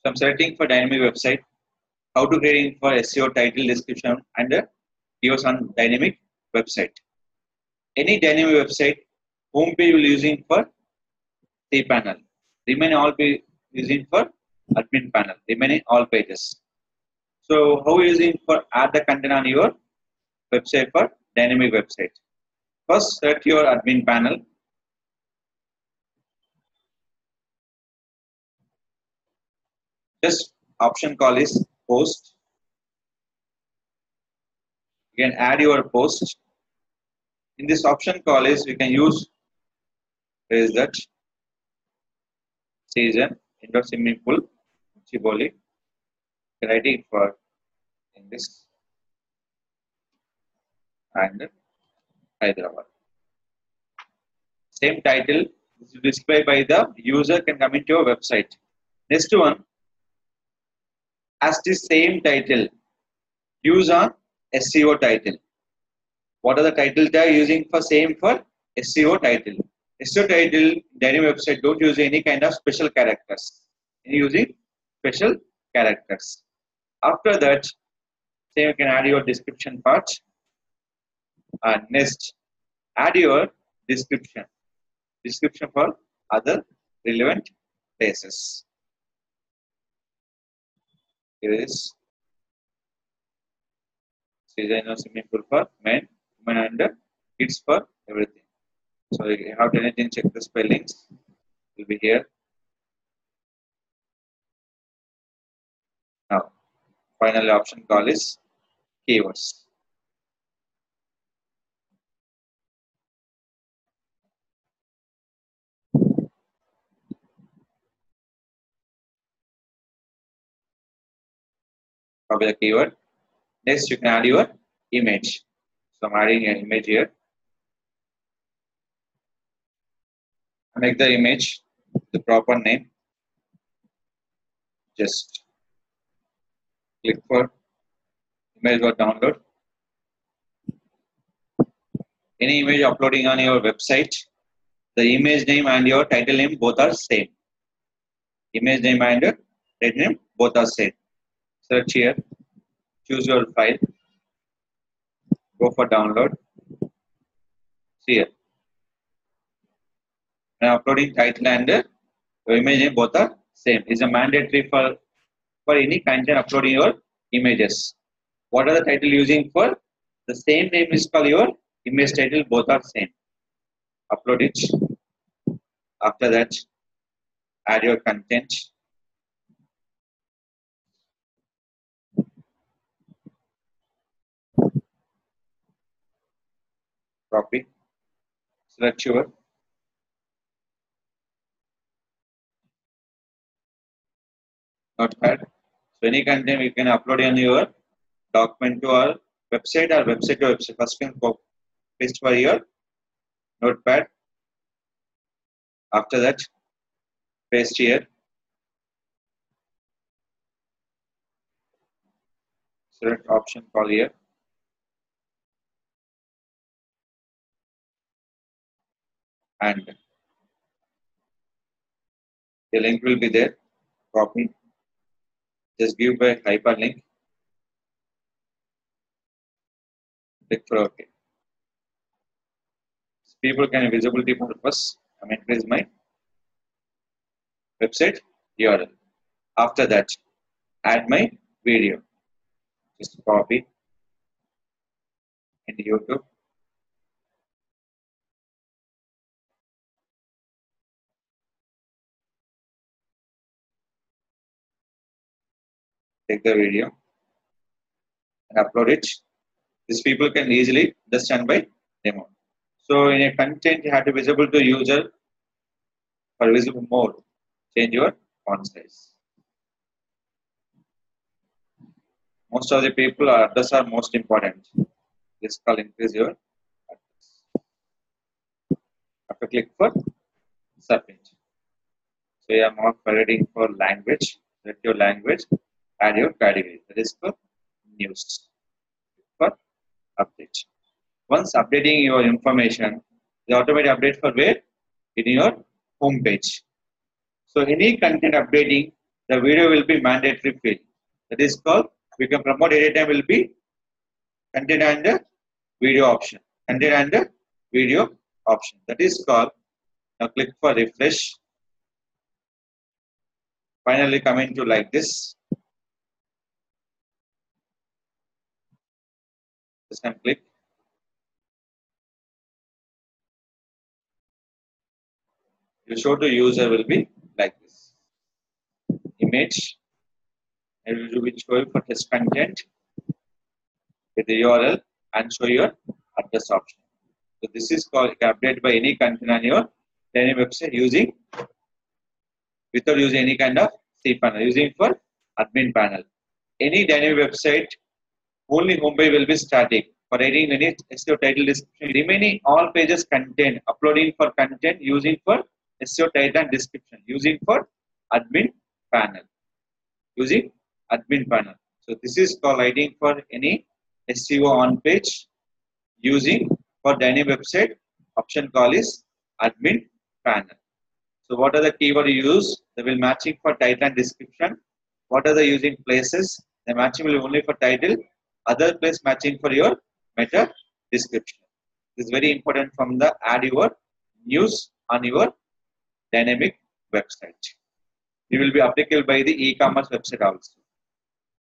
So I'm selecting for dynamic website, how to create for SEO title description and keywords on dynamic website. Any dynamic website, homepage will using for cPanel. Remaining all be using for admin panel. Remaining all pages. So how using for add the content on your website for dynamic website? First, select your admin panel. Just option call is post. You can add your post. In this option call is we can use is that season indoor swimming pool Chiboli. Writing for in this and Hyderabad. Same title is displayed by the user can come into your website. Next one, as the same title, use on SEO title. What are the titles they are using for same for SEO title? SEO title, dynamic website don't use any kind of special characters. Using special characters. After that, same you can add your description part. And next, add your description. Description for other relevant places. Here is season swimming pool for men, women, and kids for everything. So if you have anything, check the spellings. Will be here. Now, final option call is keywords. Copy the keyword. Next, you can add your image. So I'm adding an image here. I make the image the proper name. Just click for image or download. Any image uploading on your website, the image name and your title name both are same. Image name and title name both are same. Search here, choose your file, go for download. See here. Now uploading title and image name both are same. Is a mandatory for any content uploading your images. What are the title using for? The same name is called your image title, both are same. Upload it. After that, add your content. Copy. Select your notepad. So any content you can upload on your document to our website or website to website. First you can paste for your notepad. After that, paste here. Select option call here. And the link will be there. Copy. Just give a hyperlink. Click for OK. People can visibility purpose. I'm increase my website URL. After that, add my video. Just copy into YouTube. Take the video and upload it. These people can easily understand by demo. So in a content, you have to visible to user for visible mode. Change your font size. Most of the people address are most important. This call increase your address. After click for submit. So you are more forwarding for language. Select your language. Add your category. That is for news. For update. Once updating your information, the automatic update for where? In your home page. So any content updating, the video will be mandatory field. That is called, we can promote anytime will be content and video option. Content and video option. That is called, now click for refresh. Finally coming to like this. Just can click. You show to user will be like this. Image. And it will be showing for test content with the URL and show your address option. So this is called update by any content on your dynamic website using without using any kind of cPanel, using for admin panel. Any dynamic website, only homepage will be static. For editing any SEO title description, remaining all pages contain uploading for content using for SEO title and description, using for admin panel. Using admin panel. So this is called writing for any SEO on page using for dynamic website. Option call is admin panel. So what are the keyword you use? They will matching for title and description. What are the using places? The matching will be only for title. Other place matching for your meta description. This is very important from the add your news on your dynamic website. It will be applicable by the e-commerce website also.